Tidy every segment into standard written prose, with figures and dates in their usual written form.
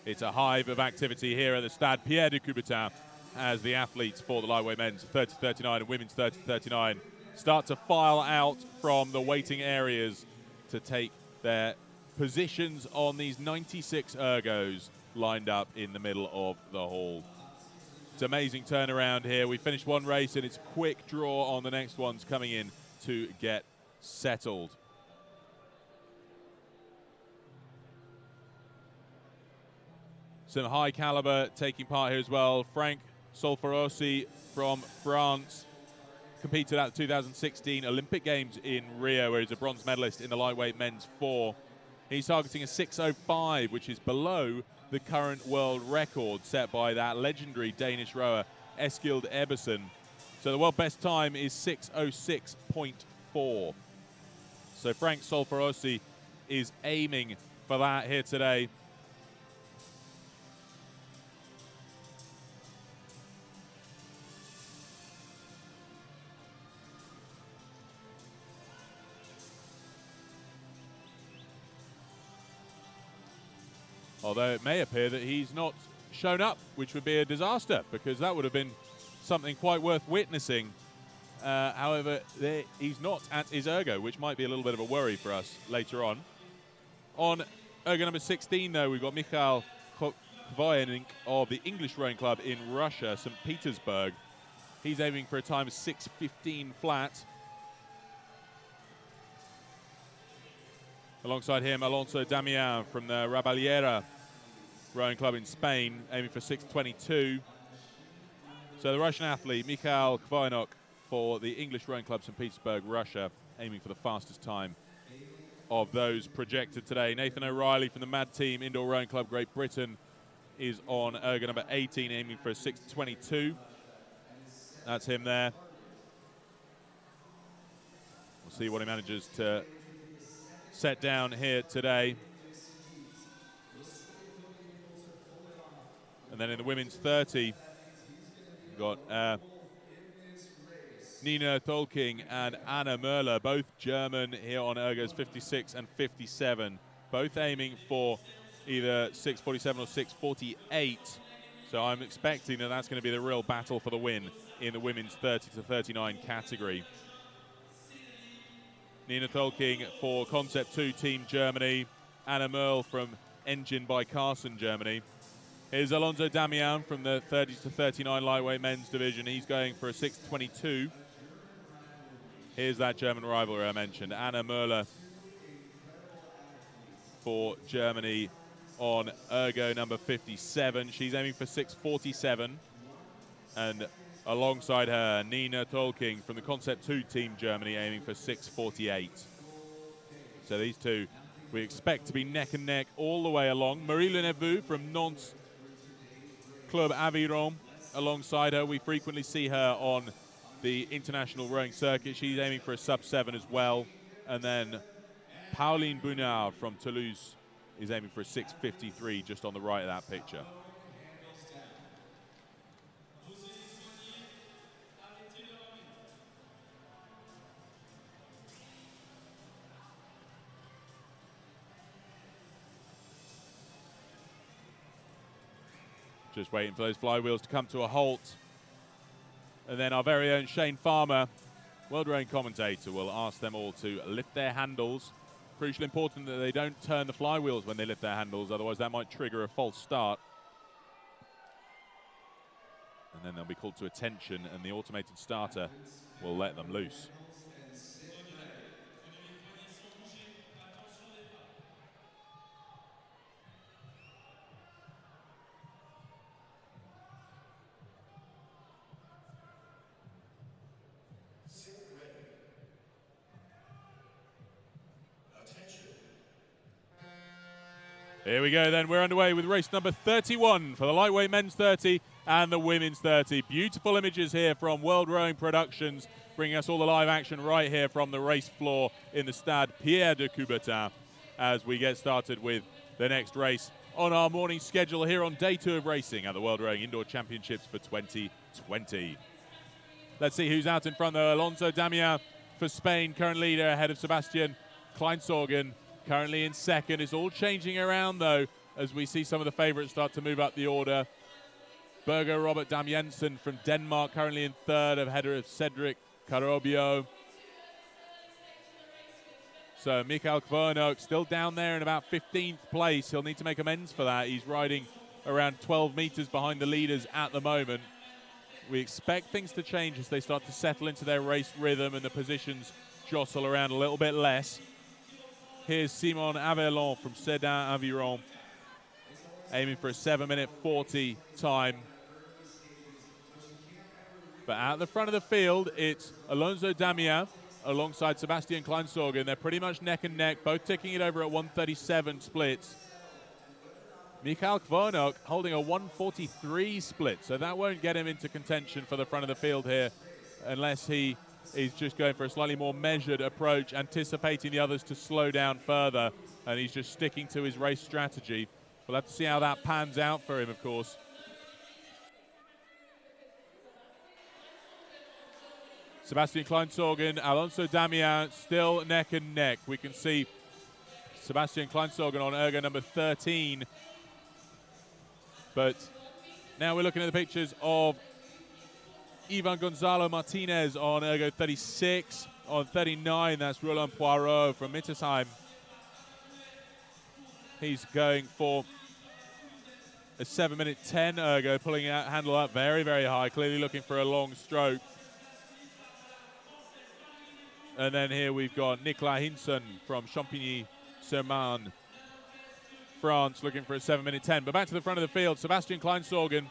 It's a hive of activity here at the Stade Pierre de Coubertin as the athletes for the lightweight men's 30-39 and women's 30-39 start to file out from the waiting areas to take their positions on these 96 ergos lined up in the middle of the hall. It's amazing turnaround here. We finished one race and it's a quick draw on the next ones coming in to get settled. Some high caliber taking part here as well. Frank Solferosi from France competed at the 2016 Olympic Games in Rio, where he's a bronze medalist in the lightweight men's 4. He's targeting a 6:05, which is below the current world record set by that legendary Danish rower Eskild Ebbesen. So the world best time is 6:06.4. So Frank Solferosi is aiming for that here today. Although it may appear that he's not shown up, which would be a disaster, because that would have been something quite worth witnessing. However, he's not at his ergo, which might be a little bit of a worry for us later on. On ergo number 16, though, we've got Mikhail Kvoyenink of the English Rowing Club in Russia, St. Petersburg. He's aiming for a time of 6:15 flat. Alongside him, Alonso Damian from the Raballera Rowing Club in Spain, aiming for 6:22. So the Russian athlete, Mikhail Kvoyenok, for the English Rowing Club, St. Petersburg, Russia, aiming for the fastest time of those projected today. Nathan O'Reilly from the MAD Team, Indoor Rowing Club, Great Britain, is on ergo number 18, aiming for a 6:22. That's him there. We'll see what he manages to set down here today. And then in the women's 30, we've got Nina Tolking and Anna Möller, both German, here on ergos 56 and 57, both aiming for either 6:47 or 6:48. So I'm expecting that that's going to be the real battle for the win in the women's 30-39 category. Nina Tolking for Concept 2 Team Germany, Anna Möller from Engine by Carson Germany. Here's Alonso Damian from the 30-39 lightweight men's division. He's going for a 6:22. Here's that German rivalry I mentioned, Anna Möller for Germany on ergo number 57. She's aiming for 6:47. And alongside her, Nina Tolking from the Concept 2 Team Germany, aiming for 6:48. So these two we expect to be neck and neck all the way along. Marie Leneveux from Nantes Club Aviron, alongside her. We frequently see her on the international rowing circuit. She's aiming for a sub-7 as well. And then Pauline Bunard from Toulouse is aiming for a 6:53, just on the right of that picture. Just waiting for those flywheels to come to a halt. And then our very own Shane Farmer, World Rowing commentator, will ask them all to lift their handles. Crucially important that they don't turn the flywheels when they lift their handles, otherwise that might trigger a false start. And then they'll be called to attention and the automated starter will let them loose. Here we go then, we're underway with race number 31 for the lightweight men's 30 and the women's 30. Beautiful images here from World Rowing Productions, bringing us all the live action right here from the race floor in the Stade Pierre de Coubertin as we get started with the next race on our morning schedule here on day 2 of racing at the World Rowing Indoor Championships for 2020. Let's see who's out in front though. Alonso Damian for Spain, current leader ahead of Sebastian Kleinsorgen. Currently in second. It's all changing around, though, as we see some of the favourites start to move up the order. Berger Robert Damiensen from Denmark currently in third, ahead of Cedric Carobio. So Mikael Kvernok still down there in about 15th place. He'll need to make amends for that. He's riding around 12 metres behind the leaders at the moment. We expect things to change as they start to settle into their race rhythm and the positions jostle around a little bit less. Here's Simon Avelon from Sedan Aviron, aiming for a 7-minute 40 time. But at the front of the field, it's Alonso Damien alongside Sebastian Kleinsorgen. They're pretty much neck and neck, both ticking it over at 137 splits. Mikael Kvernok holding a 143 split, so that won't get him into contention for the front of the field here unless he is just going for a slightly more measured approach, anticipating the others to slow down further, and he's just sticking to his race strategy. We'll have to see how that pans out for him, of course. Sebastian Kleinsorgen, Alonso Damien still neck and neck. We can see Sebastian Kleinsorgen on ergo number 13. But now we're looking at the pictures of Ivan Gonzalo Martinez on ergo 36. On 39, that's Roland Poirot from Mittersheim. He's going for a 7-minute 10 ergo, pulling that handle up very, very high, clearly looking for a long stroke. And then here we've got Nicolas Hinson from Champigny-sur-Marne, France, looking for a 7-minute 10. But back to the front of the field, Sebastian Kleinsorgen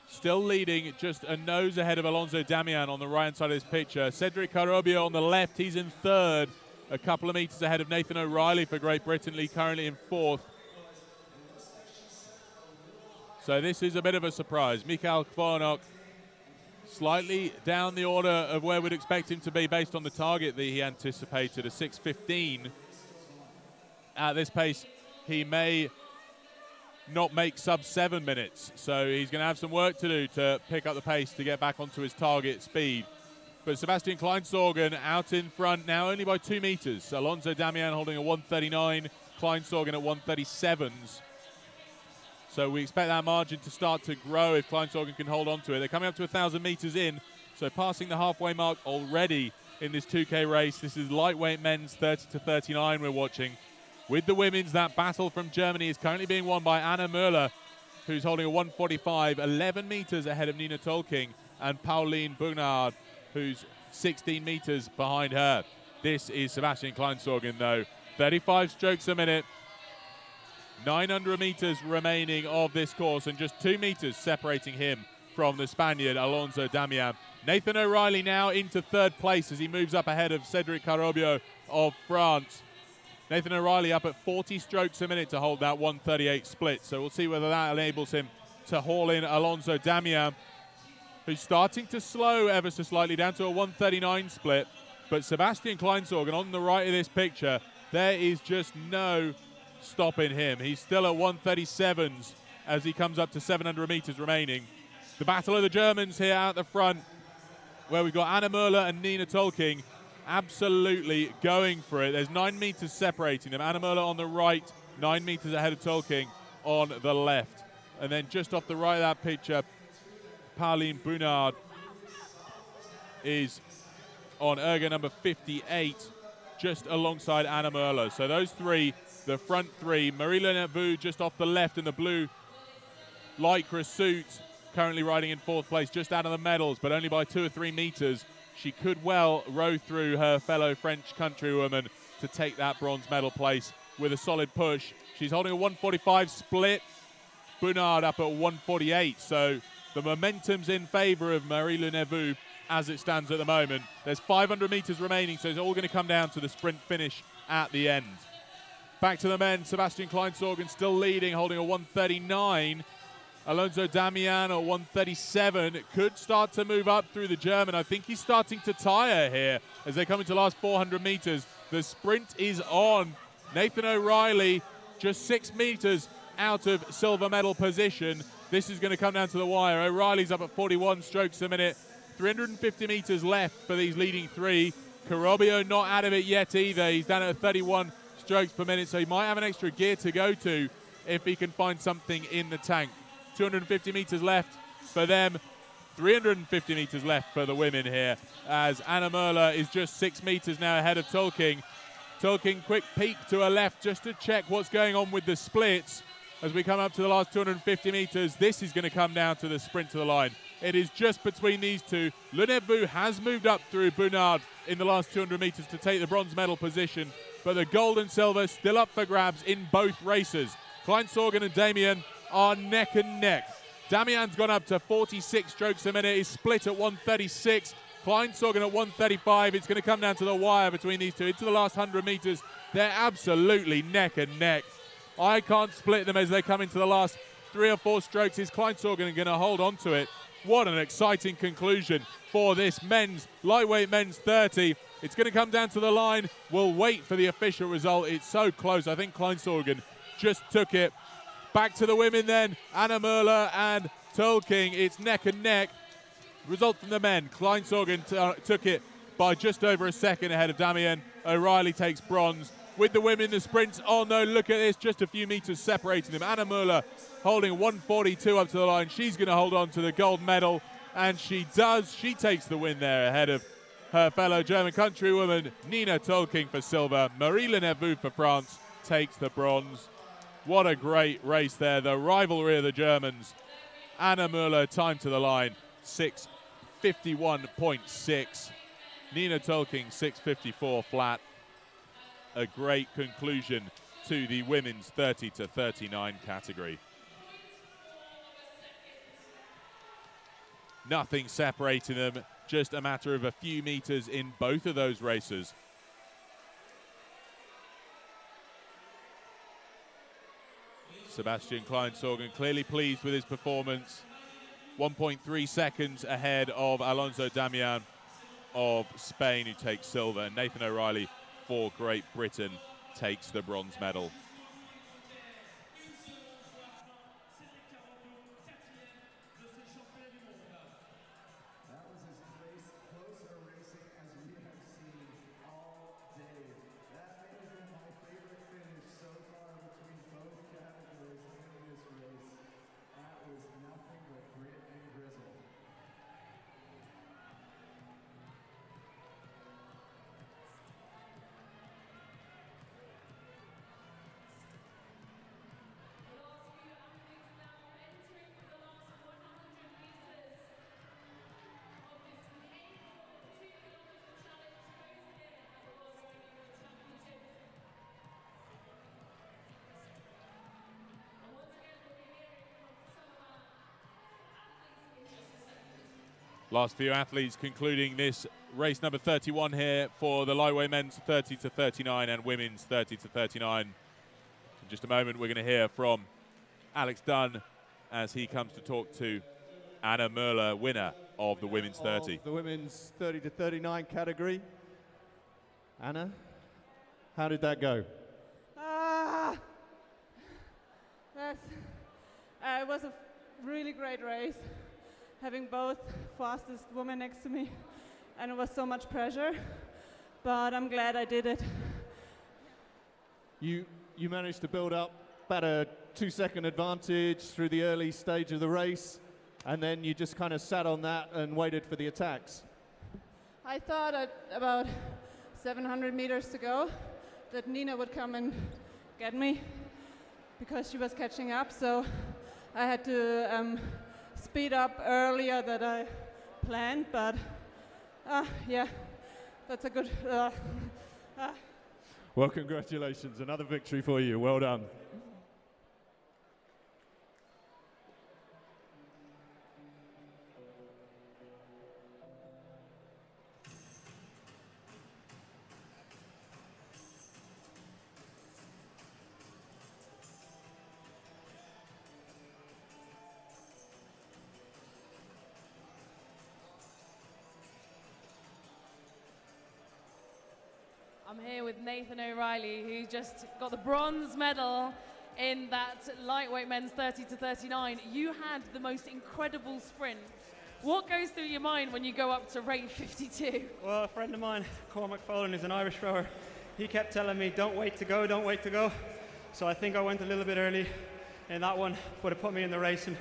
still leading, just a nose ahead of Alonso Damien on the right-hand side of this picture. Cedric Carobio on the left, he's in third, a couple of meters ahead of Nathan O'Reilly for Great Britain, currently in fourth. So this is a bit of a surprise. Mikael Kvernok slightly down the order of where we'd expect him to be based on the target that he anticipated, a 6:15. At this pace, he may not make sub 7 minutes, so he's going to have some work to do to pick up the pace to get back onto his target speed. But Sebastian Kleinsorgen out in front now only by 2 meters. Alonso Damien holding a 139, Kleinsorgen at 137s. So we expect that margin to start to grow if Kleinsorgen can hold on to it. They're coming up to 1,000 meters in, so passing the halfway mark already in this 2K race. This is lightweight men's 30 to 39 we're watching. With the women's, that battle from Germany is currently being won by Anna Möller, who's holding a 145, 11 meters ahead of Nina Tolking, and Pauline Bernard, who's 16 meters behind her. This is Sebastian Kleinsorgen, though. 35 strokes a minute. 900 meters remaining of this course, and just 2 meters separating him from the Spaniard Alonso Damien. Nathan O'Reilly now into third place as he moves up ahead of Cedric Carobio of France. Nathan O'Reilly up at 40 strokes a minute to hold that 138 split, so we'll see whether that enables him to haul in Alonso Damien, who's starting to slow ever so slightly down to a 139 split. But Sebastian Kleinsorgen on the right of this picture, there is just no stopping him. He's still at 137s as he comes up to 700 meters remaining. The battle of the Germans here out the front, where we've got Anna Möller and Nina Tolking absolutely going for it. There's 9 meters separating them. Anna Möller on the right, 9 meters ahead of Tolking on the left. And then just off the right of that picture, Pauline Bernard is on ergo number 58, just alongside Anna Möller. So those three, the front three, Marie-Lynette Vu just off the left in the blue lycra suit, currently riding in fourth place, just out of the medals, but only by 2 or 3 meters. She could well row through her fellow French countrywoman to take that bronze medal place with a solid push. She's holding a 145 split. Bernard up at 148, so the momentum's in favour of Marie-Lynette Vu as it stands at the moment. There's 500 meters remaining, so it's all going to come down to the sprint finish at the end. Back to the men, Sebastian Kleinsorgen still leading, holding a 139. Alonso Damien at 137 could start to move up through the German. I think he's starting to tire here as they come into the last 400 meters. The sprint is on. Nathan O'Reilly just 6 meters out of silver medal position. This is going to come down to the wire. O'Reilly's up at 41 strokes a minute. 350 meters left for these leading three. Carobio not out of it yet either. He's down at 31 strokes per minute, so he might have an extra gear to go to. if he can find something in the tank. 250 meters left for them, 350 meters left for the women here, as Anna Möller is just 6 meters now ahead of Tolking. Tolking, quick peek to her left just to check what's going on with the splits as we come up to the last 250 meters. This is going to come down to the sprint to the line. It is just between these two. Lenevu has moved up through Bernard in the last 200 meters to take the bronze medal position, but the gold and silver still up for grabs in both races. Kleinsorgen and Damien are neck and neck. Damian's gone up to 46 strokes a minute. He's split at 136. Kleinsorgen at 135. It's going to come down to the wire between these two. Into the last 100 meters, they're absolutely neck and neck. I can't split them as they come into the last 3 or 4 strokes. Is Kleinsorgen going to hold on to it? What an exciting conclusion for this lightweight men's 30. It's going to come down to the line. We'll wait for the official result. It's so close. I think Kleinsorgen just took it. Back to the women then. Anna Möller and Tolking. It's neck and neck. Result from the men. Kleinsorgen took it by just over a second ahead of Damien. O'Reilly takes bronze. With the women in the sprints, oh no, look at this. Just a few meters separating them. Anna Möller holding 142 up to the line. She's going to hold on to the gold medal. And she does. She takes the win there ahead of her fellow German countrywoman, Nina Tolking, for silver. Marie Lenevu for France takes the bronze. What a great race there. The rivalry of the Germans. Anna Möller, time to the line, 6:51.6. Nina Tolking, 6:54 flat. A great conclusion to the women's 30 to 39 category. Nothing separating them, just a matter of a few meters in both of those races. Sebastian Kleinsorgen clearly pleased with his performance. 1.3 seconds ahead of Alonso Damian of Spain, who takes silver. And Nathan O'Reilly for Great Britain takes the bronze medal. Last few athletes concluding this race number 31 here for the lightweight men's 30 to 39 and women's 30 to 39. In just a moment, we're going to hear from Alex Dunn as he comes to talk to Anna Möller, winner of the women's 30. The women's 30 to 39 category. Anna, how did that go? It was a really great race, having both fastest women next to me, and it was so much pressure, but I'm glad I did it. You managed to build up about a 2-second advantage through the early stage of the race, and then you just kind of sat on that and waited for the attacks. I thought at about 700 meters to go that Nina would come and get me because she was catching up, so I had to speed up earlier than I planned, but yeah, that's a good... Well, congratulations, another victory for you, well done. I'm here with Nathan O'Reilly, who just got the bronze medal in that lightweight men's 30 to 39. You had the most incredible sprint. What goes through your mind when you go up to rate 52? Well, a friend of mine, Cormac Follen, is an Irish rower. He kept telling me, don't wait to go, don't wait to go. So I think I went a little bit early in that one, but it put me in the race and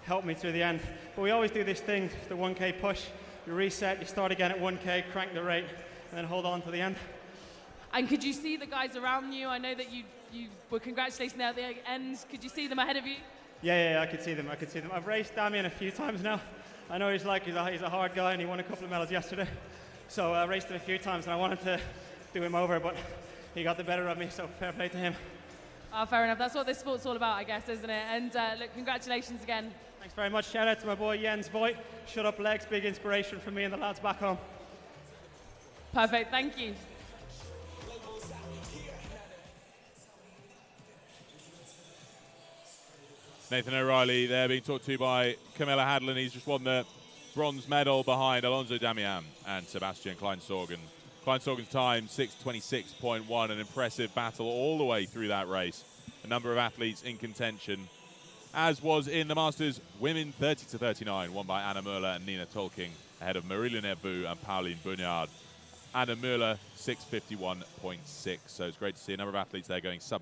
helped me through the end. But we always do this thing, the 1K push. You reset, you start again at 1K, crank the rate, and then hold on to the end. And could you see the guys around you? I know that you were congratulating at the end. Could you see them ahead of you? Yeah, I could see them. I've raced Damien a few times now. I know he's a hard guy, and he won a couple of medals yesterday. So I raced him a few times, and I wanted to do him over, but he got the better of me, so fair play to him. Fair enough. That's what this sport's all about, I guess, isn't it? And look, congratulations again. Thanks very much. Shout out to my boy Jens Voigt. Shut up legs, big inspiration for me and the lads back home. Perfect, thank you. Nathan O'Reilly there being talked to by Camilla Hadlin. He's just won the bronze medal behind Alonso Damian and Sebastian Kleinsorgen. Kleinsorgen's time, 6:26.1, an impressive battle all the way through that race. A number of athletes in contention, as was in the Masters Women 30 to 39, won by Anna Müller and Nina Tolking, ahead of Marilyn Ebu and Pauline Bunyard. Anna Müller, 6:51.6. So it's great to see a number of athletes there going sub